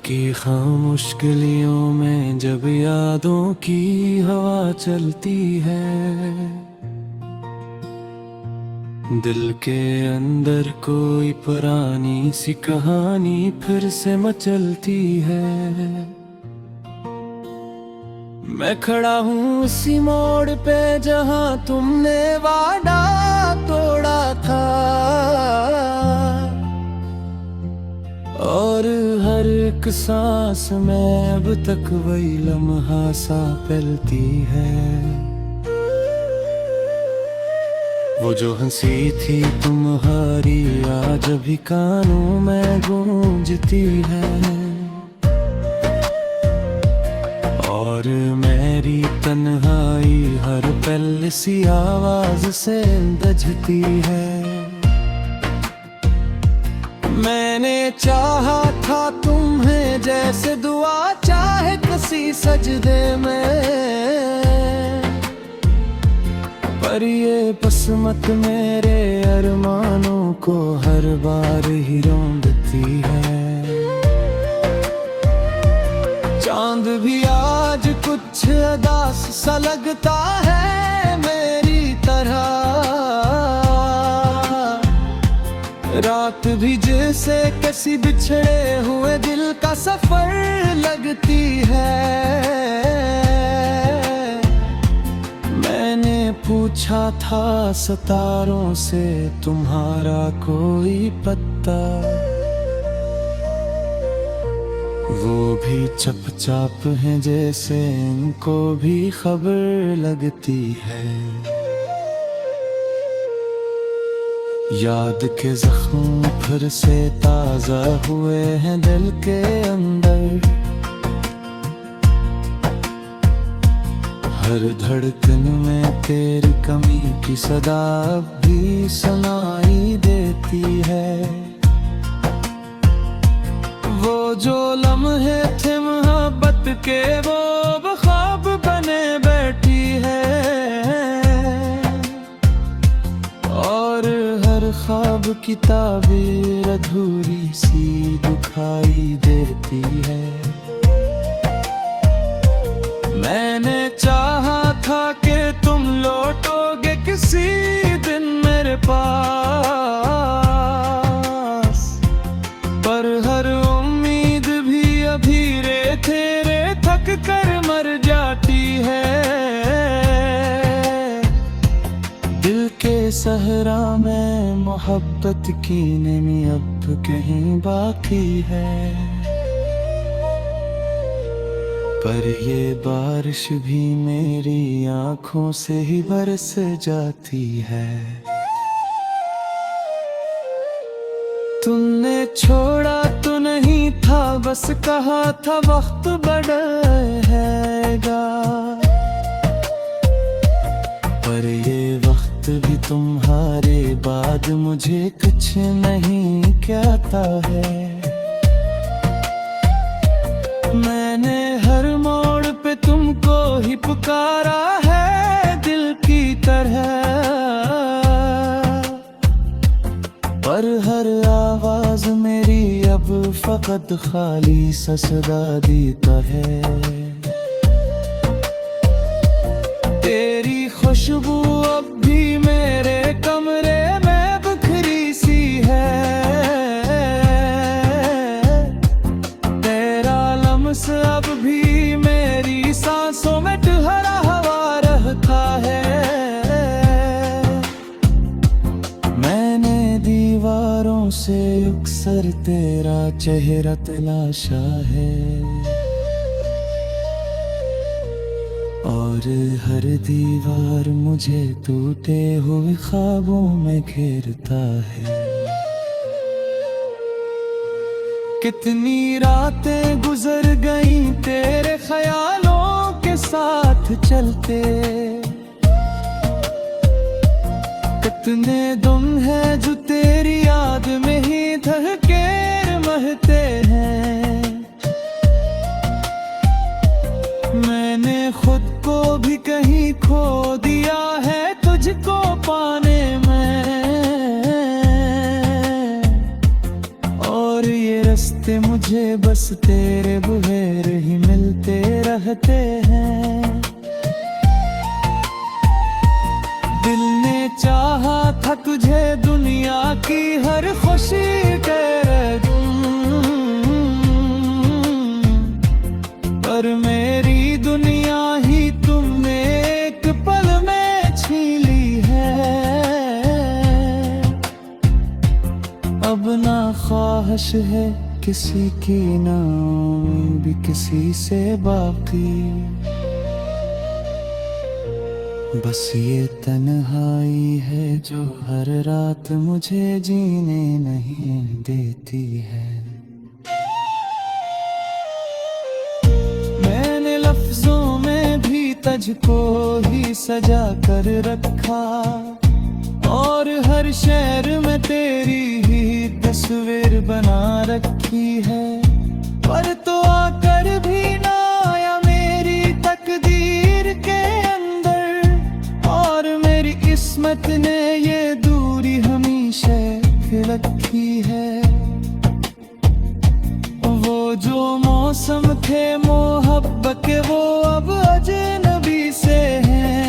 की खामोश गलियों में जब यादों की हवा चलती है, दिल के अंदर कोई पुरानी सी कहानी फिर से मचलती है। मैं खड़ा हूँ उसी मोड़ पे जहाँ तुमने वादा तोड़ा था, और हर एक सांस में अब तक वही लम्हा सा पलती है। वो जो हंसी थी तुम्हारी आज भी कानों में गूंजती है, और मेरी तन्हाई हर पल सी आवाज से दझती है। मैंने चाहा था तुम्हें जैसे दुआ चाहे किसी सजदे में, पर ये बसमत मेरे अरमानों को हर बार ही रौंदती है। चांद भी आज कुछ उदास सा लगता है मेरी तरह, रात भी जैसे किसी बिछड़े हुए दिल का सफर लगती है। मैंने पूछा था सितारों से तुम्हारा कोई पत्ता, वो भी चुपचाप हैं जैसे इनको भी खबर लगती है। याद के जख्म फिर से ताजा हुए हैं दिल के अंदर, हर धड़कन में तेरी कमी की सदा भी सुनाई देती है। वो जो लम्हे थे मोहब्बत के वो अब ख्वाब बने बैठी है, और हर ख्वाब की ताबीर अधूरी सी दिखाई देती है। मैंने चाहा था कि तुम लौटोगे किसी दिन मेरे पास, पर हर उम्मीद भी अभी तेरे थक कर मर जाती है। दिल के सहरा में मोहब्बत की नमी अब कहीं बाकी है, पर ये बारिश भी मेरी आंखों से ही बरस जाती है। तुमने छोड़ा तो नहीं था, बस कहा था वक्त बढ़ेगा, पर ये वक्त भी तुम्हारे बाद मुझे कुछ नहीं कहता है। मैंने हर मोड़ पे तुमको ही पुकारा है दिल की तरह, पर हर आवाज मेरी अब फकत खाली सा सदा देता है। तेरी खुशबू अब भी मेरे कमरे में बिखरी सी है, तेरा लम्स अब भी मेरी सांसों में ठहरा हुआ रहता है। मैंने दीवारों से अक्सर तेरा चेहरा तलाशा है, और हर दीवार मुझे टूटे हुए ख्वाबों में घेरता है। कितनी रातें गुजर गई तेरे ख्यालों के साथ चलते, कितने दिन हैं जो तेरी याद में ही धड़के महते हैं। मैंने खुद को भी कहीं खो दिया है तुझको पाने में, और ये रास्ते मुझे मुझे बस तेरे बुहेर ही मिलते रहते हैं। दिल ने चाहा था तुझे दुनिया की हर खुशी तेरे दूं, पर मेरी दुनिया ही तुमने एक पल में छीन ली है। अब ना ख्वाहिश है किसी की, ना भी किसी से बाकी, बस ये तन्हाई है जो हर रात मुझे जीने नहीं देती है। मैंने लफ्जों में भी तुझको ही सजा कर रखा, और हर शहर में तेरी ही तस्वीर बना रखी है, पर तो आकर भी ना आया मेरी तकदीर के अंदर, और मेरी किस्मत ने ये दूरी हमेशा रखी है। वो जो मौसम थे मोहब्बत के वो अब अजनबी से हैं,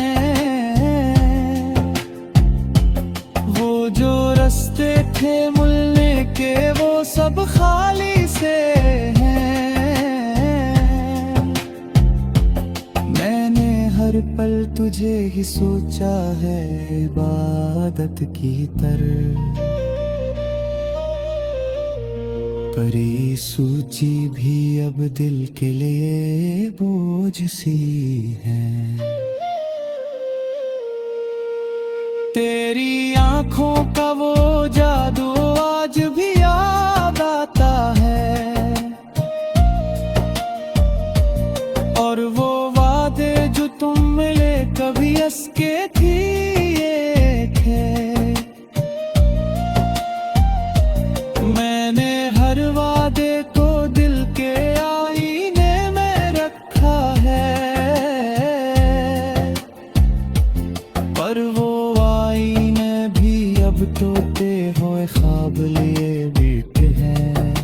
वो जो रास्ते थे मिलने के वो सब खाली से हैं। मैंने हर पल तुझे ही सोचा है इबादत की तरह, पर ये सूची भी अब दिल के लिए बोझ सी है। तेरी आंखों का वो जादू आज भी याद आता है, और वो वादे जो तुम मिले कभी असके थी ये थे। मैंने हर वादे को दिल के आईने में रखा है, पर वो आईने भी अब टूटे हुए ख्वाब लिए बैठे हैं।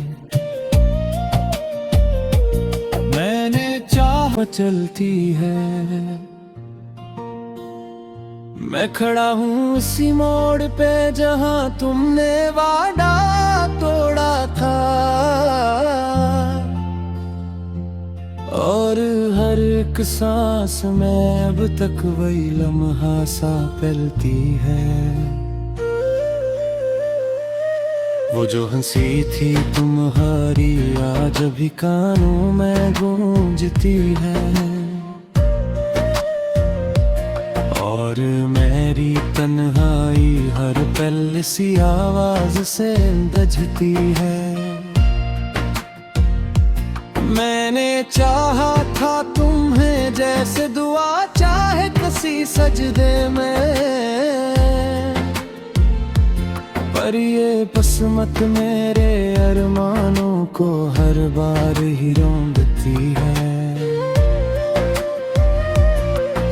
मैंने चाह चलती है, मैं खड़ा हूँ उसी मोड़ पे जहाँ तुमने वादा तोड़ा था, और हर एक सांस में अब तक वही लम्हा सा पलती है। वो जो हंसी थी तुम्हारी आज भी कानों में गूंजती है, और मेरी तन्हाई हर पल सी आवाज से गूंजती है। मैंने चाहा था तुम्हें जैसे दुआ चाहे किसी सजदे में, पर ये किस्मत मेरे अरमानों को हर बार ही रोंदती है।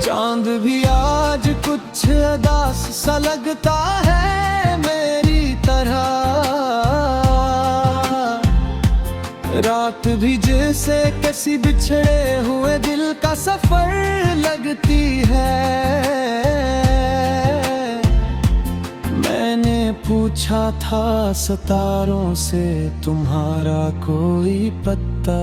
चांद भी आज कुछ उदास सा लगता है मेरी तरह, रात भी जैसे किसी बिछड़े हुए दिल का सफर लगती है। मैंने पूछा था सितारों से तुम्हारा कोई पत्ता,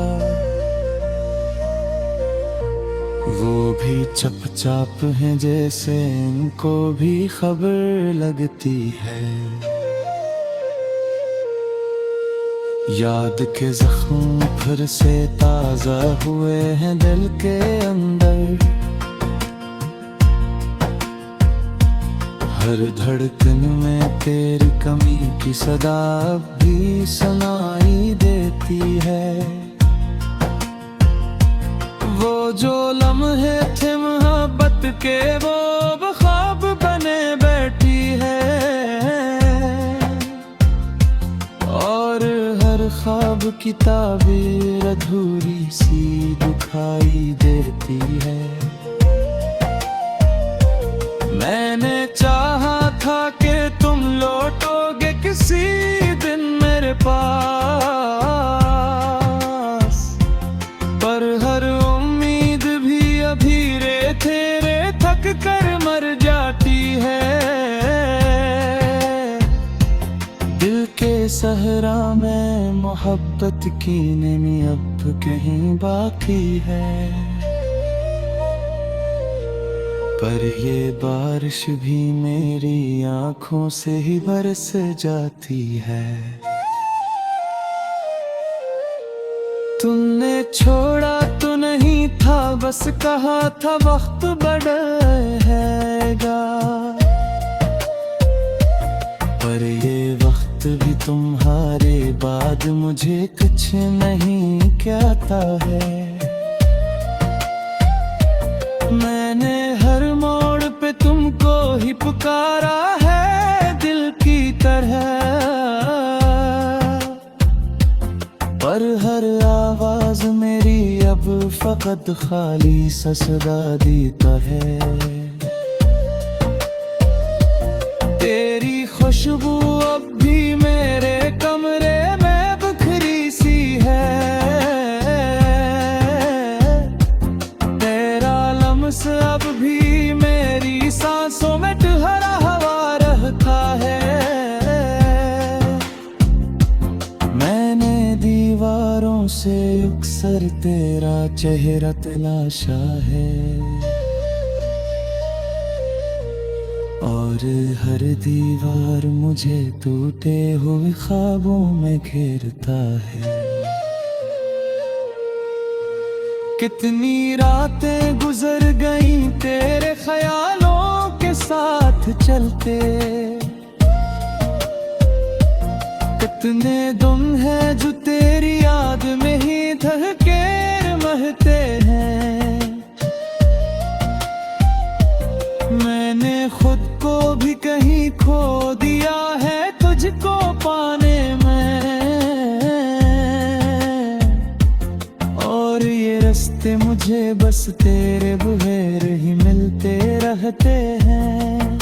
वो भी चुपचाप हैं जैसे इनको भी खबर लगती है। याद के जख्म फिर से ताजा हुए हैं दिल के अंदर, हर धड़कन में तेरी कमी की सदा भी सुनाई देती है। वो जो लम्हे थे मोहब्बत के वो अब ख्वाब बने बैठी है, और हर ख्वाब की ताबीर अधूरी सी दिखाई देती है। मैंने चाहा था कि तुम लौटोगे किसी दिन मेरे पास, कर मर जाती है। दिल के सहरा में मोहब्बत की नमी अब कहीं बाकी है, पर ये बारिश भी मेरी आँखों से ही बरस जाती है। तुमने छोड़ा तो नहीं था, बस कहा था वक्त बढ़ेगा, पर ये वक्त भी तुम्हारे बाद मुझे कुछ नहीं कहता है। मैंने हर मोड़ पे तुमको ही पुकारा है दिल की तरह, पर हर आवाज मेरी अब फकत खाली सा सदा देता है। तेरी खुशबू अब भी मेरे कमरे में बिखरी सी है, तेरा लम्स अब भी मेरी सांसों में ठहरा हुआ रहता है। मैंने दीवारों से अक्सर तेरा चेहरा तलाशा है, और हर दीवार मुझे टूटे हुए ख्वाबों में घेरता है। कितनी रातें गुजर गईं तेरे ख्यालों के साथ चलते, कितने दिन हैं जो तेरी याद में ही धड़के महते हैं। मैंने खुद को भी कहीं खो दिया है तुझको पाने में, और ये रास्ते मुझे बस तेरे बगैर ही मिलते रहते हैं।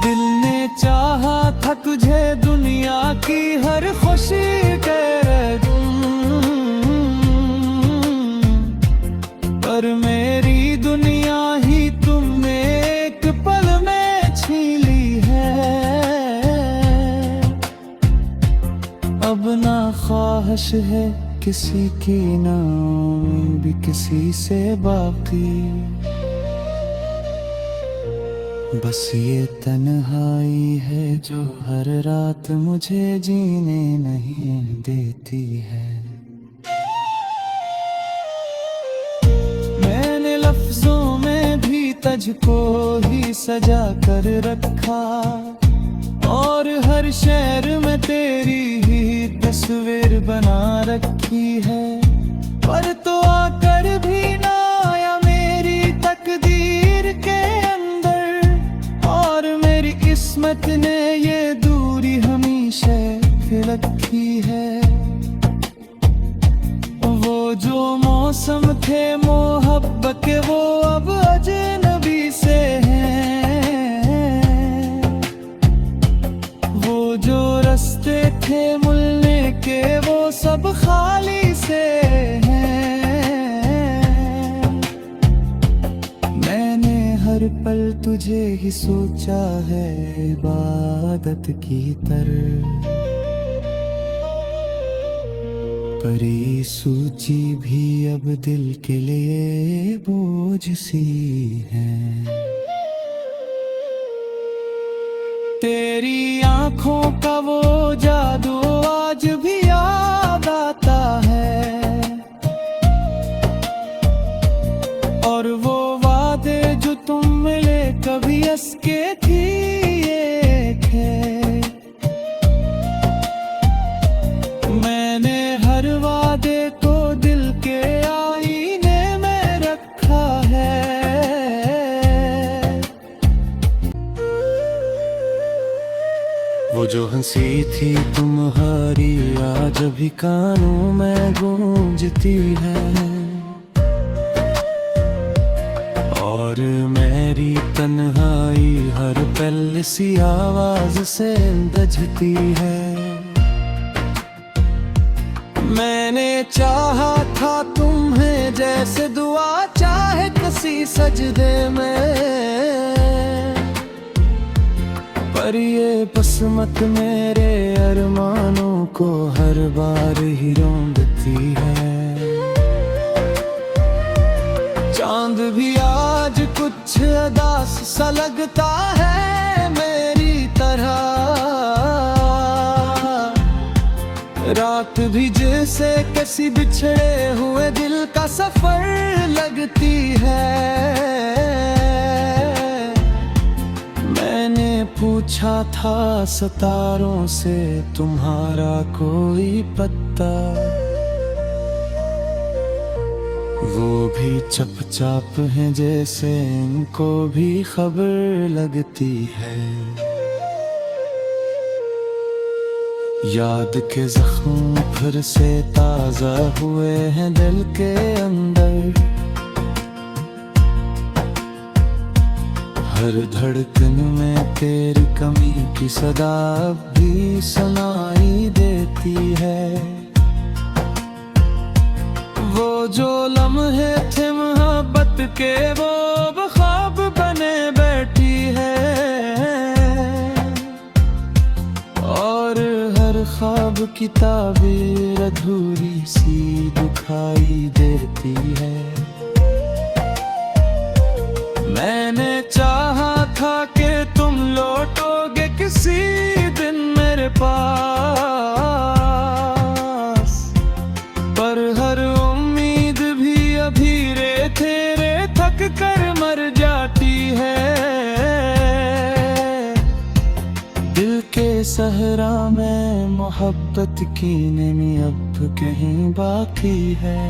दिल ने चाहा था तुझे दुनिया की हर खुशी तेरे गुम, पर मेरी दुनिया ही तुमने एक पल में छीन ली है। अब ना ख्वाहिश है किसी की, ना उम्मीद भी किसी से बाकी, बस ये तन्हाई है जो हर रात मुझे जीने नहीं देती है। मैंने लफ्जों में भी तुझको ही सजा कर रखा, और हर शहर में तेरी ही तस्वीर बना रखी है, पर तो आकर भी ना आया मेरी तकदीर के अंदर, और मेरी किस्मत ने ये दूरी हमेशा रखी है। वो जो मौसम थे मोहब्बत के वो अब अजनबी से हैं, वो जो रास्ते थे मिलने के वो सब खाली से हैं। मैंने हर पल तुझे ही सोचा है इबादत की तरह, पर ये सूची भी अब दिल के लिए बोझ सी है। तेरी आंखों का वो जादू आज भी याद आता है, और वो वादे जो तुम मिले कभी असके थी ये थे। मैंने हर वादे को दिल के आईने में रखा है, वो जो हंसी थी तुम्हारी आज भी कानों में गूंजती है, और मेरी तन्हाई हर पल सी आवाज से दझती है। मैंने चाहा था तुम्हें जैसे दुआ चाहे सजदे में, पर ये बसमत मेरे अरमानों को हर बार ही रौंदती है। चांद भी आज कुछ अदास सा लगता है मेरी तरह, रात भी जैसे किसी बिछड़े हुए दिल का सफर लगती है। मैंने पूछा था सितारों से तुम्हारा कोई पत्ता, वो भी चुपचाप हैं जैसे इनको भी खबर लगती है। याद के जख्म फिर से ताजा हुए हैं दिल के अंदर, हर धड़कन में तेरी कमी की सदा भी सुनाई देती है। वो जो लम्हे थे मोहब्बत के वो ख्वाब बने बैठी है, और हर ख्वाब की ताबीर अधूरी सी दिखाई देती है। मैंने चाहा था कि तुम लौटोगे किसी दिन मेरे पास, पर हर उम्मीद भी अभी तेरे थक कर मर जाती है। दिल के सहरा में मोहब्बत की नमी अब कहीं बाकी है,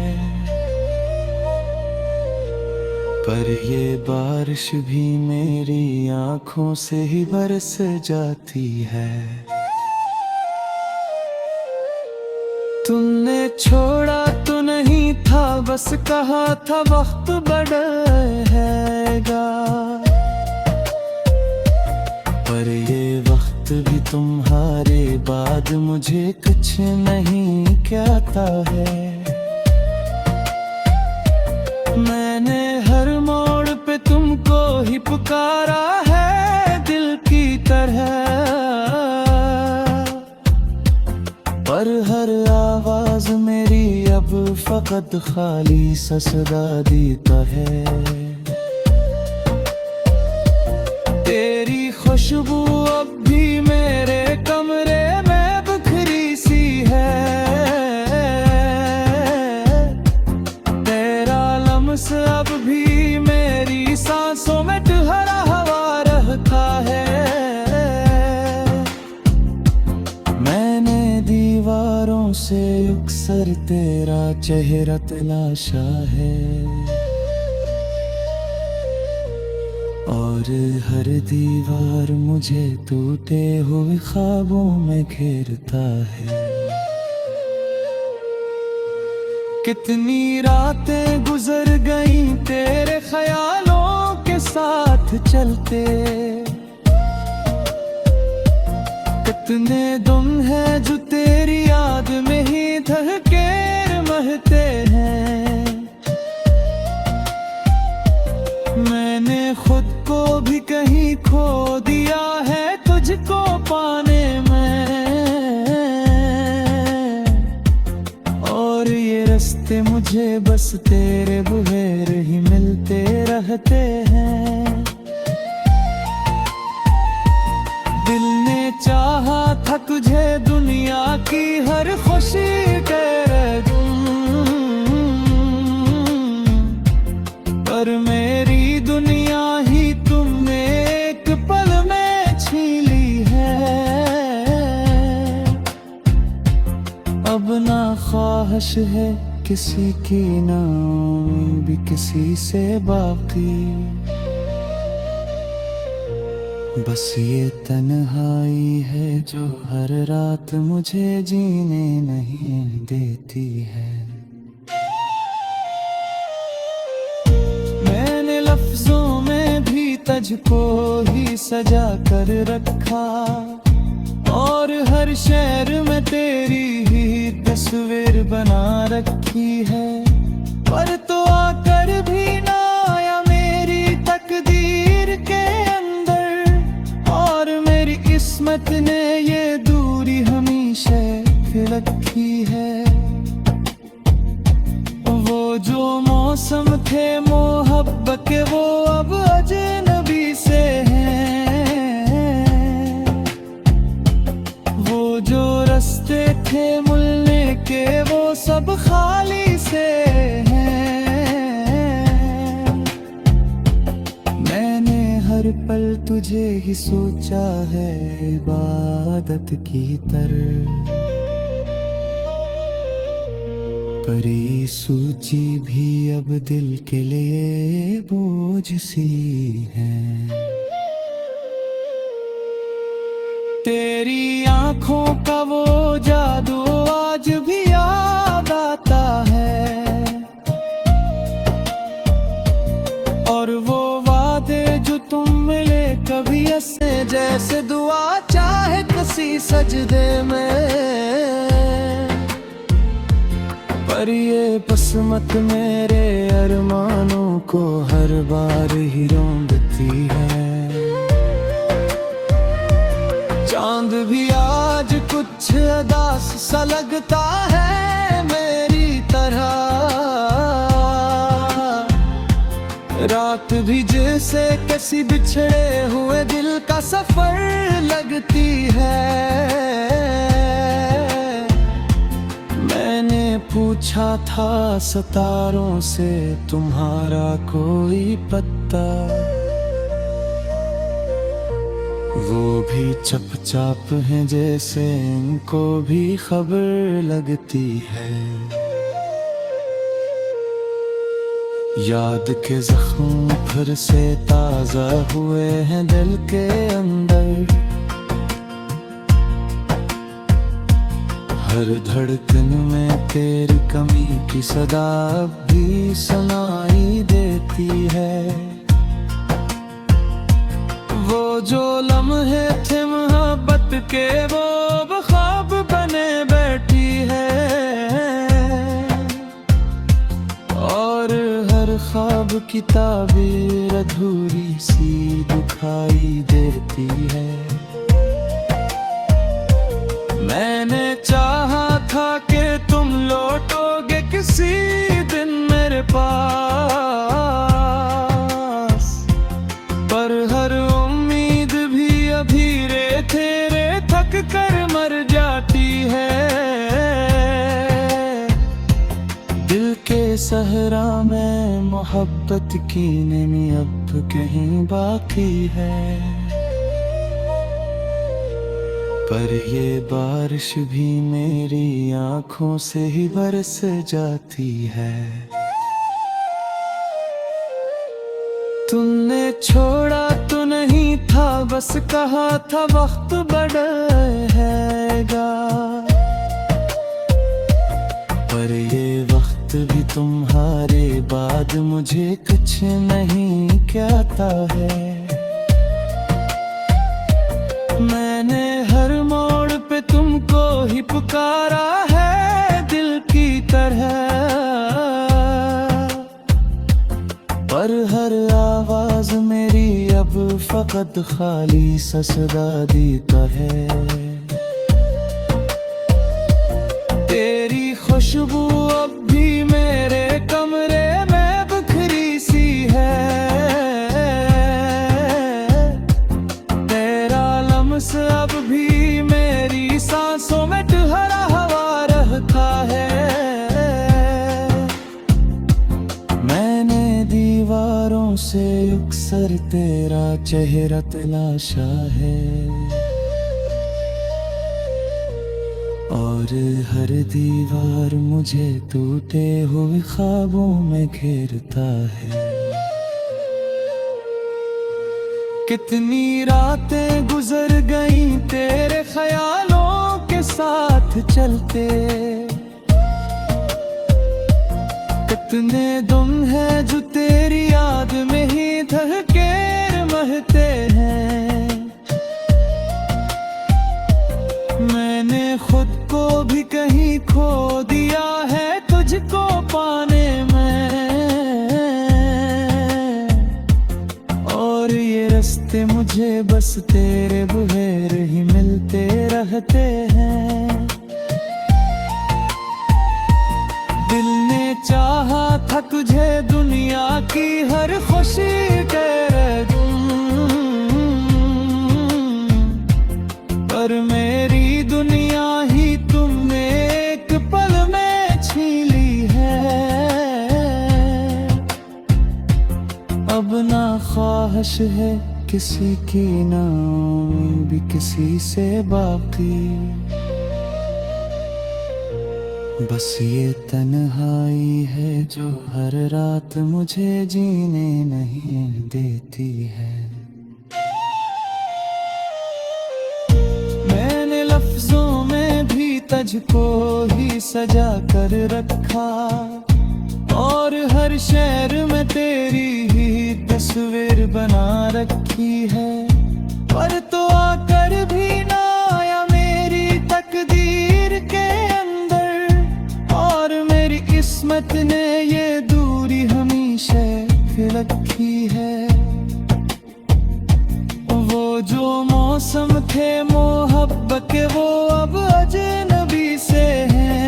पर ये बारिश भी मेरी आँखों से ही बरस जाती है। तुमने छोड़ा तो नहीं था, बस कहा था वक्त बढ़ेगा, पर ये वक्त भी तुम्हारे बाद मुझे कुछ नहीं कहता है। मैंने हर मोड़ पे तुमको ही पुकारा है दिल की तरह, पर हर आवाज मेरी अब फकत खाली सा सदा देता है। तेरी खुशबू अब भी मेरे कमरे में बिखरी सी है, तेरा लम्स अब भी मेरी सांसों में ठहरा हवा रहता है। मैंने दीवारों से अक्सर तेरा चेहरा तलाशा है, और हर दीवार मुझे टूटे हुए ख्वाबों में घेरता है। कितनी रातें गुजर गईं तेरे ख्यालों के साथ चलते, कितने दिन हैं जो तेरी याद में ही धड़के महते हैं। मैंने खुद को भी कहीं खो दिया है तुझको पाने में, और ये रास्ते मुझे बस तेरे बगैर ही मिलते रहते हैं। दिल ने चाहा था तुझे दुनिया की हर खुशी तेरे पर मेरी दुनिया ही तुमने एक पल में छीन ली है। अब ना ख्वाहिश है किसी की, ना उम्मीद भी किसी से बाकी, बस ये तन्हाई है जो हर रात मुझे जीने नहीं देती है। मैंने लफ्जों में भी तुझको ही सजा कर रखा, और हर शहर में तेरी ही तस्वीर बना रखी है, पर तो आकर भी ना आया मेरे मोहब्बत के वो अब अजनबी से हैं। वो जो रास्ते थे मिलने के वो सब खाली से हैं। मैंने हर पल तुझे ही सोचा है इबादत की तरह, पर ये सूची भी अब दिल के लिए बोझ सी है। तेरी आंखों का वो जादू आज भी याद आता है, और वो वादे जो तुम मिले कभी ऐसे जैसे दुआ चाहे किसी सजदे में। पर ये बसमत मेरे अरमानों को हर बार ही रोंदती है। चांद भी आज कुछ उदास सा लगता है मेरी तरह, रात भी जैसे किसी बिछड़े हुए दिल का सफर लगती है। पूछा था सितारों से तुम्हारा कोई पत्ता, वो भी चुपचाप हैं जैसे इनको भी खबर लगती है। याद के जख्म फिर से ताजा हुए हैं दिल के अंदर, हर धड़कन में तेरी कमी की सदा भी सुनाई देती है। वो जो लम्हे थे मोहब्बत के वो अब ख्वाब बने बैठी है, और हर ख्वाब की ताबीर अधूरी सी दिखाई देती है। मैंने चाहा था कि तुम लौटोगे किसी दिन मेरे पास, पर हर उम्मीद भी अभी तेरे थक कर मर जाती है। दिल के सहरा में मोहब्बत की नमी अब कहीं बाकी है, पर ये बारिश भी मेरी आंखों से ही बरस जाती है। तुमने छोड़ा तो नहीं था, बस कहा था वक्त बढ़ेगा, पर ये वक्त भी तुम्हारे बाद मुझे कुछ नहीं कहता है। मैंने हर मोड़ पे तुमको ही पुकारा है दिल की तरह, पर हर आवाज मेरी अब फकत खाली सा सदा देता है। तेरी खुशबू अब भी मेरे कमरे में बिखरी सी है, अब भी मेरी सांसों में ठहरा हवा रहता है। मैंने दीवारों से अक्सर तेरा चेहरा तलाशा है, और हर दीवार मुझे टूटे हुए ख्वाबों में घेरता है। कितनी रातें गुजर गई तेरे ख्यालों के साथ चलते, कितने दिन हैं जो तेरी याद में ही धड़के महते हैं। मैंने खुद को भी कहीं खो दिया है तुझको पाने में, और ये रास्ते मुझे बस तेरे बगैर ही मिलते रहते हैं। दिल ने चाहा था तुझे दुनिया की हर खुशी तेरे पर मेरी दुनिया ही तुमने एक पल में छीन ली है। अब ना ख्वाहिश है किसी की, ना उम्मीद भी किसी से बाकी, बस ये तन्हाई है जो हर रात मुझे जीने नहीं देती है। मैंने लफ्जों में भी तुझको ही सजा कर रखा, और हर शहर में तेरी ही तस्वीर बना रखी है। पर तो आकर भी ना आया मेरी तकदीर के अंदर, और मेरी किस्मत ने ये दूरी हमेशा रखी है। वो जो मौसम थे मोहब्बत के वो अब अजनबी से हैं।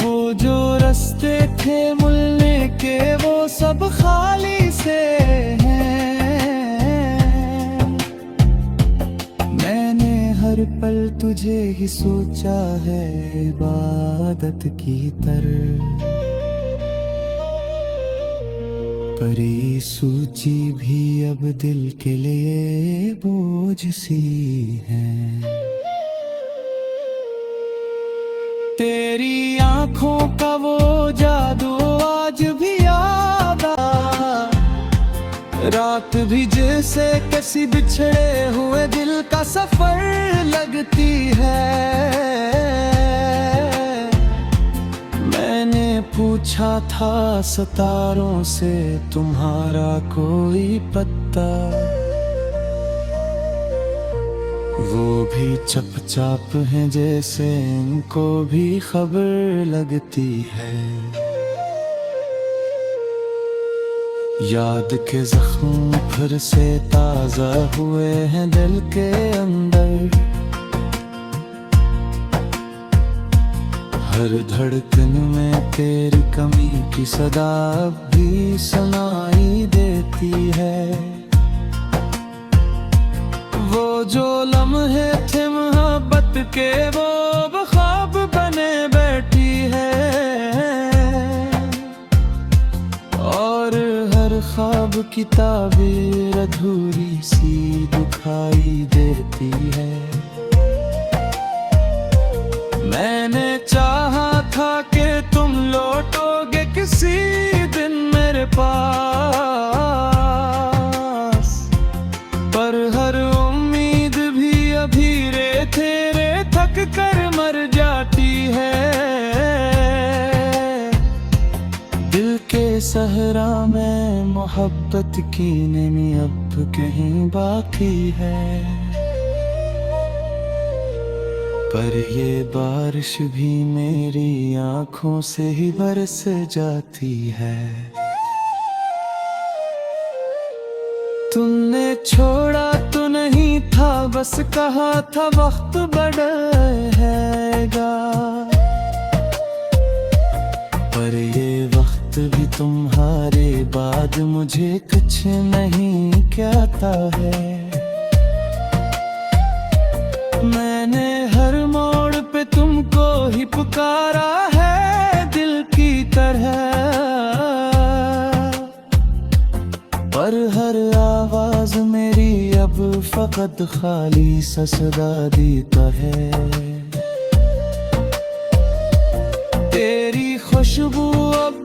वो जो रास्ते थे मिलने के वो सब खाली से हैं। मैंने हर पल तुझे ही सोचा है इबादत की तरह, पर ये सूची भी अब दिल के लिए बोझ सी है। तेरी आंखों का वो जादू आज भी याद आ, रात भी जैसे किसी बिछड़े हुए दिल का सफर लगती है। मैंने पूछा था सितारों से तुम्हारा कोई पत्ता, वो भी चुपचाप हैं जैसे इनको भी खबर लगती है। याद के जख्म फिर से ताजा हुए हैं दिल के अंदर, हर धड़कन में तेरी कमी की सदा भी सुनाई देती है। वो जो लम्हे थे मोहब्बत के वो अब ख्वाब बने बैठी है, और हर ख्वाब की ताबीर अधूरी सी दिखाई देती है। मैंने चाहा था कि तुम लौटोगे किसी दिन मेरे पास, पर हर उम्मीद भी अभी तेरे थक कर मर जाती है। दिल के सहरा में मोहब्बत की नमी अब कहीं बाकी है, पर ये बारिश भी मेरी आंखों से ही बरस जाती है। तुमने छोड़ा तो नहीं था, बस कहा था वक्त बढ़ेगा, पर ये वक्त भी तुम्हारे बाद मुझे कुछ नहीं कहता है। मैंने हर मोड़ पे तुमको ही पुकारा है दिल की तरह, पर हर आवाज मेरी अब फकत खाली सा सदा देता है। तेरी खुशबू अब